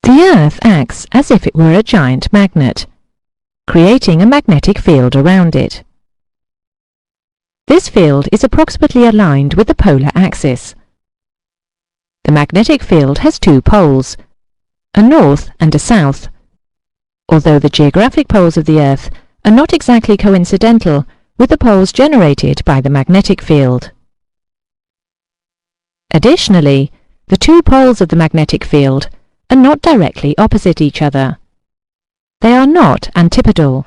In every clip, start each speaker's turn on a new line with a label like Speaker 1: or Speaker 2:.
Speaker 1: The Earth acts as if it were a giant magnet, creating a magnetic field around it. This field is approximately aligned with the polar axis. The magnetic field has two poles, a north and a south, although the geographic poles of the Earth are not exactly coincidental with the poles generated by the magnetic field. Additionally, the two poles of the magnetic field are not directly opposite each other. They are not antipodal.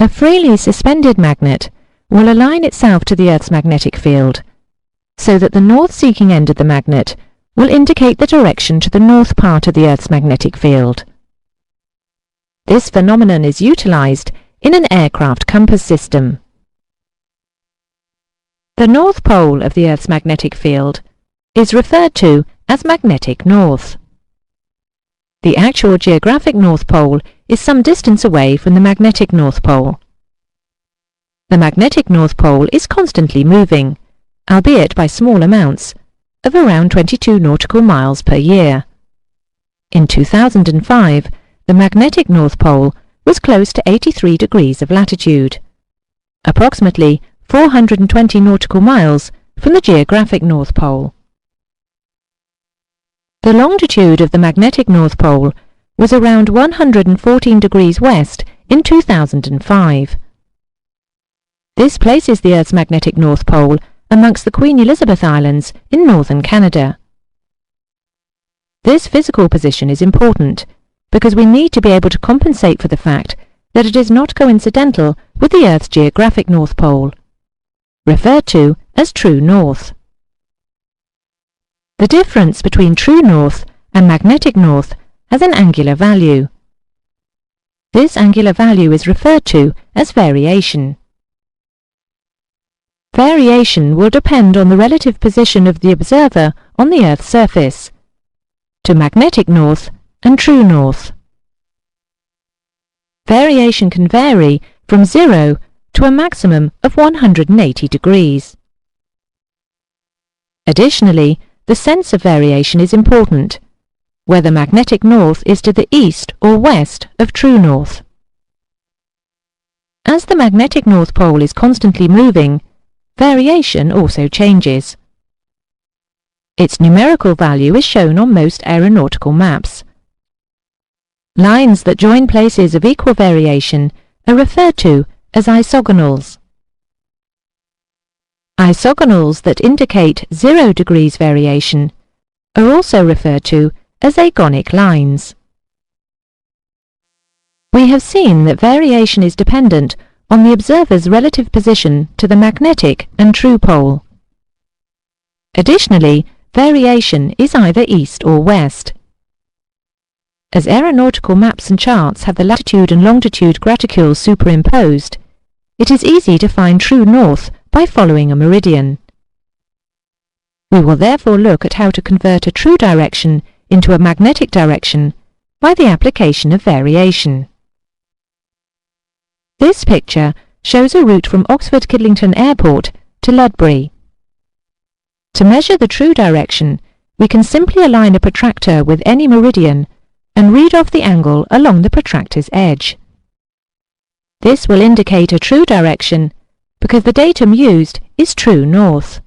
Speaker 1: A freely suspended magnet will align itself to the Earth's magnetic field, so that the north-seeking end of the magnet will indicate the direction to the north part of the Earth's magnetic field. This phenomenon is utilized in an aircraft compass system. The north pole of the Earth's magnetic field is referred to as magnetic north. The actual geographic North Pole is some distance away from the magnetic North Pole. The magnetic North Pole is constantly moving, albeit by small amounts, of around 22 nautical miles per year. In 2005, the magnetic North Pole was close to 83 degrees of latitude, approximately 420 nautical miles from the geographic North Pole. The longitude of the magnetic North Pole was around 114 degrees west in 2005. This places the Earth's magnetic North Pole amongst the Queen Elizabeth Islands in northern Canada. This physical position is important because we need to be able to compensate for the fact that it is not coincidental with the Earth's geographic North Pole, referred to as true north. The difference between true north and magnetic north has an angular value. This angular value is referred to as variation. Variation will depend on the relative position of the observer on the Earth's surface, to magnetic north and true north. Variation can vary from 0 to a maximum of 180 degrees. Additionally, the sense of variation is important, whether magnetic north is to the east or west of true north. As the magnetic North Pole is constantly moving, variation also changes. Its numerical value is shown on most aeronautical maps. Lines that join places of equal variation are referred to as isogonals. Isogonals that indicate 0 degrees variation are also referred to as agonic lines. We have seen that variation is dependent on the observer's relative position to the magnetic and true pole. Additionally, variation is either east or west. As aeronautical maps and charts have the latitude and longitude graticules superimposed, it is easy to find true north by following a meridian. We will therefore look at how to convert a true direction into a magnetic direction by the application of variation. This picture shows a route from Oxford Kidlington Airport to Ludbury. To measure the true direction, we can simply align a protractor with any meridian and read off the angle along the protractor's edge. This will indicate a true direction because the datum used is true north.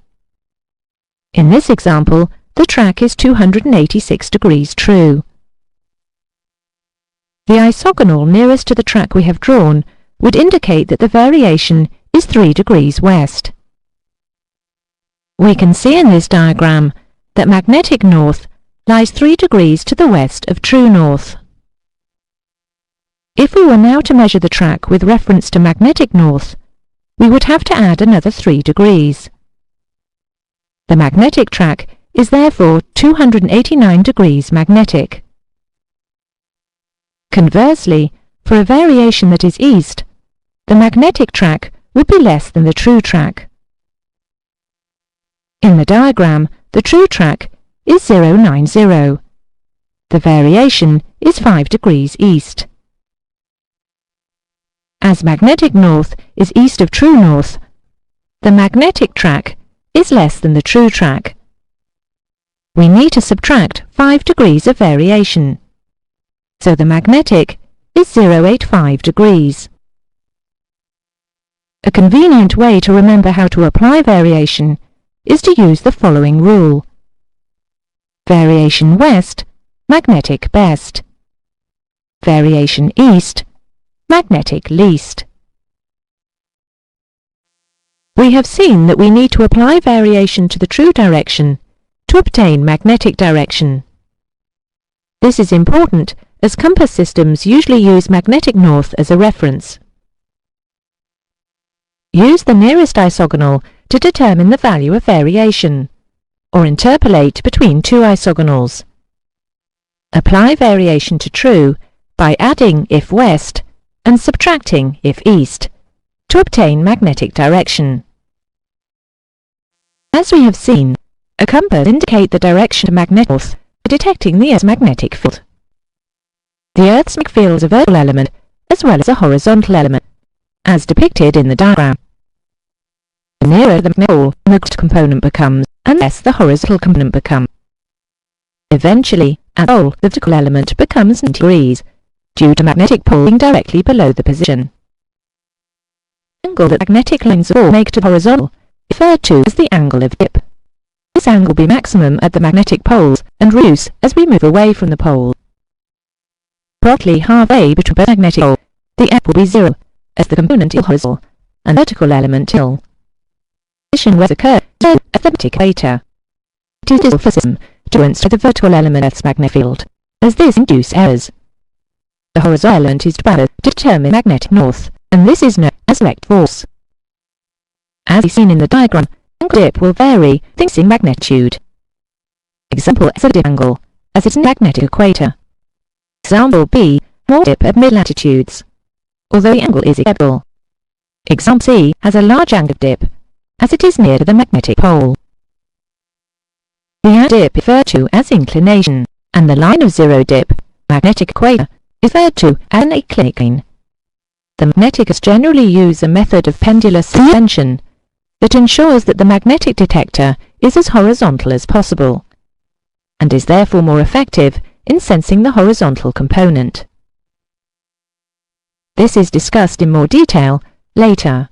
Speaker 1: In this example, the track is 286 degrees true. The isogonal nearest to the track we have drawn would indicate that the variation is 3 degrees west. We can see in this diagram that magnetic north lies 3 degrees to the west of true north. If we were now to measure the track with reference to magnetic north, we would have to add another 3 degrees. The magnetic track is therefore 289 degrees magnetic. Conversely, for a variation that is east, the magnetic track would be less than the true track. In the diagram, the true track is 090. The variation is 5 degrees east. As magnetic north is east of true north, the magnetic track is less than the true track. we need to subtract 5 degrees of variation. So the magnetic is 0.85 degrees. A convenient way to remember how to apply variation is to use the following rule. Variation west, magnetic best. Variation east, magnetic least. We have seen that we need to apply variation to the true direction to obtain magnetic direction. This is important as compass systems usually use magnetic north as a reference. Use the nearest isogonal to determine the value of variation, or interpolate between two isogonals. Apply variation to true by adding if west and subtracting if east to obtain magnetic direction. As we have seen, a compass indicates the direction to magnetic north by detecting the Earth's magnetic field. The Earth's magnetic field is a vertical element as well as a horizontal element, as depicted in the diagram. The nearer the magnetic pole the vertical component becomes, and the less the horizontal component becomes. Eventually, at the pole, the vertical element becomes 90 degrees, due to magnetic pole being directly below the position. The angle that magnetic lines of make to the horizontal is referred to as the angle of dip. This angle will be maximum at the magnetic poles and reduce as we move away from the pole. Approximately halfway between both magnetic poles, the angle will be 0, as the component is horizontal and vertical element is position where occurs at the magnetic equator. It is difficult for system to influence the vertical element of Earth's magnetic field, as this induces errors. The horizontal element is to determine magnetic north, and this is known as direct force. As seen in the diagram, the angle dip will vary with increasing magnitude. Example is a dip angle, as it is in the magnetic equator. Example B, more dip at mid-latitudes, although the angle is acceptable. Example C has a large angle of dip, as it is near to the magnetic pole. The angle dip is referred to as inclination, and the line of zero dip, magnetic equator, is referred to as an inclination line. The magnetics generally use a method of pendular suspension that ensures that the magnetic detector is as horizontal as possible, and is therefore more effective in sensing the horizontal component. This is discussed in more detail later.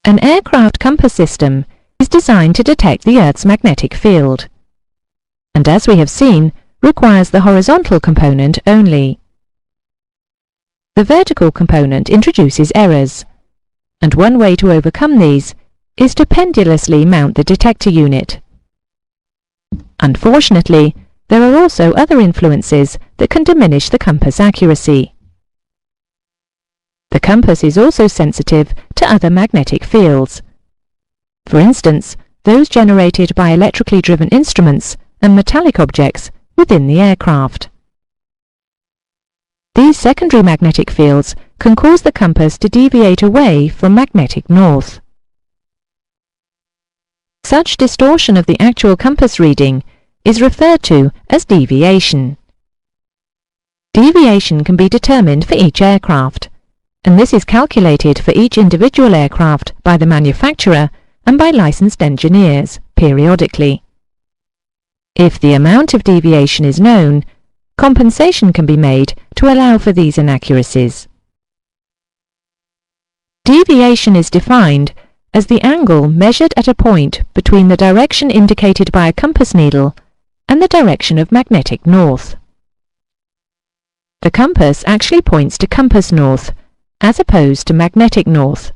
Speaker 1: An aircraft compass system is designed to detect the Earth's magnetic field, and as we have seen, requires the horizontal component only. The vertical component introduces errors, and one way to overcome these is to pendulously mount the detector unit. Unfortunately, there are also other influences that can diminish the compass accuracy. The compass is also sensitive to other magnetic fields. For instance, those generated by electrically driven instruments and metallic objects within the aircraft. These secondary magnetic fields can cause the compass to deviate away from magnetic north. Such distortion of the actual compass reading is referred to as deviation. Deviation can be determined for each aircraft, and this is calculated for each individual aircraft by the manufacturer and by licensed engineers periodically. If the amount of deviation is known, compensation can be made to allow for these inaccuracies. Deviation is defined as the angle measured at a point between the direction indicated by a compass needle and the direction of magnetic north. The compass actually points to compass north, as opposed to magnetic north.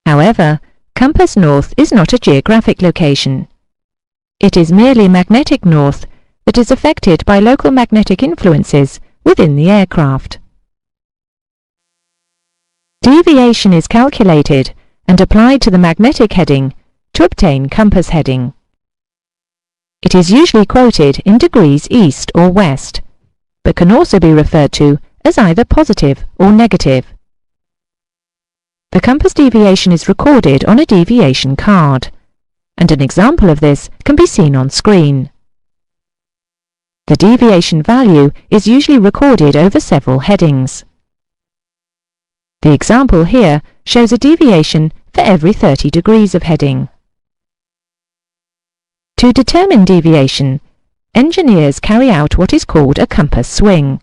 Speaker 1: However, compass north is not a geographic location. It is merely magnetic north that is affected by local magnetic influences within the aircraft. Deviation is calculated and applied to the magnetic heading to obtain compass heading. It is usually quoted in degrees east or west, but can also be referred to as either positive or negative. The compass deviation is recorded on a deviation card, and an example of this can be seen on screen. The deviation value is usually recorded over several headings. The example here shows a deviation for every 30 degrees of heading. To determine deviation, engineers carry out what is called a compass swing,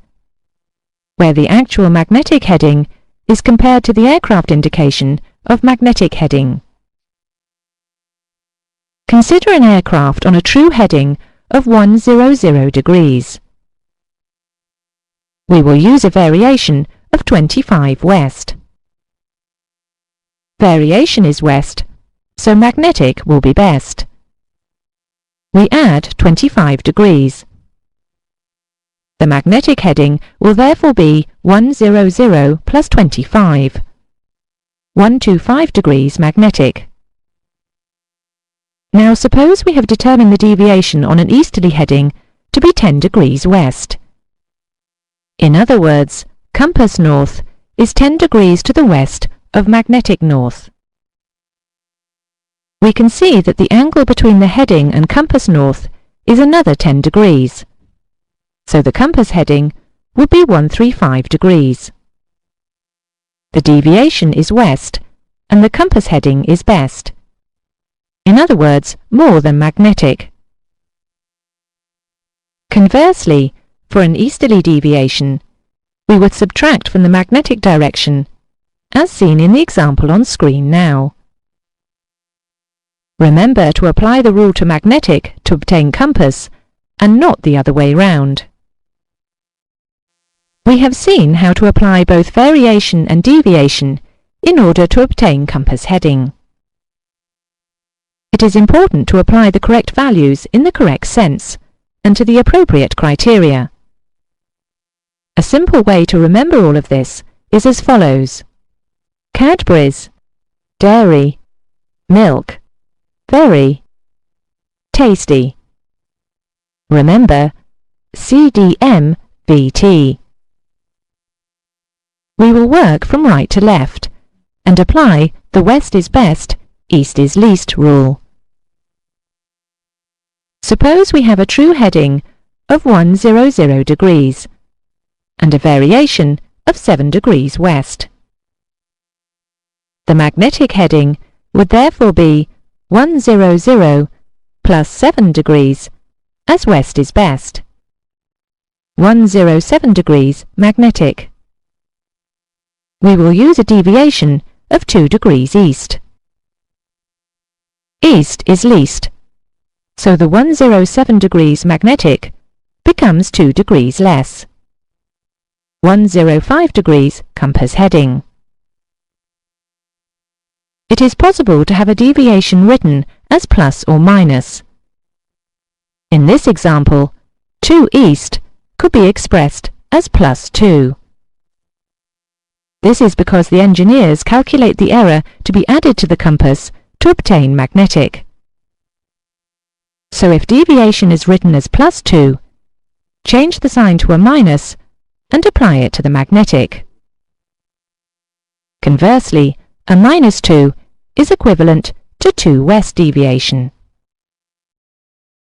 Speaker 1: where the actual magnetic heading is compared to the aircraft indication of magnetic heading. Consider an aircraft on a true heading of 100 degrees. We will use a variation of 25 west. Variation is west, so magnetic will be best. We add 25 degrees. The magnetic heading will therefore be 100 plus 25, 125 degrees magnetic. Now suppose we have determined the deviation on an easterly heading to be 10 degrees west. In other words, compass north is 10 degrees to the west of magnetic north. We can see that the angle between the heading and compass north is another 10 degrees. So the compass heading would be 135 degrees. The deviation is west, and the compass heading is best. In other words, more than magnetic. Conversely, for an easterly deviation, we would subtract from the magnetic direction, as seen in the example on screen now. Remember to apply the rule to magnetic to obtain compass, and not the other way round. We have seen how to apply both variation and deviation in order to obtain compass heading. It is important to apply the correct values in the correct sense and to the appropriate criteria. A simple way to remember all of this is as follows: Cadbury's, dairy, milk, very, tasty. Remember, CDM-VT. We will work from right to left and apply the west is best, east is least rule. Suppose we have a true heading of 100 degrees and a variation of 7 degrees west. The magnetic heading would therefore be 100 plus 7 degrees, as west is best. 107 degrees magnetic. We will use a deviation of 2 degrees east. East is least, so the 107 degrees magnetic becomes 2 degrees less. 105 degrees compass heading. It is possible to have a deviation written as plus or minus. In this example, 2 east could be expressed as plus 2. This is because the engineers calculate the error to be added to the compass to obtain magnetic. So if deviation is written as plus 2, change the sign to a minus and apply it to the magnetic. Conversely, a minus 2 is equivalent to 2 west deviation.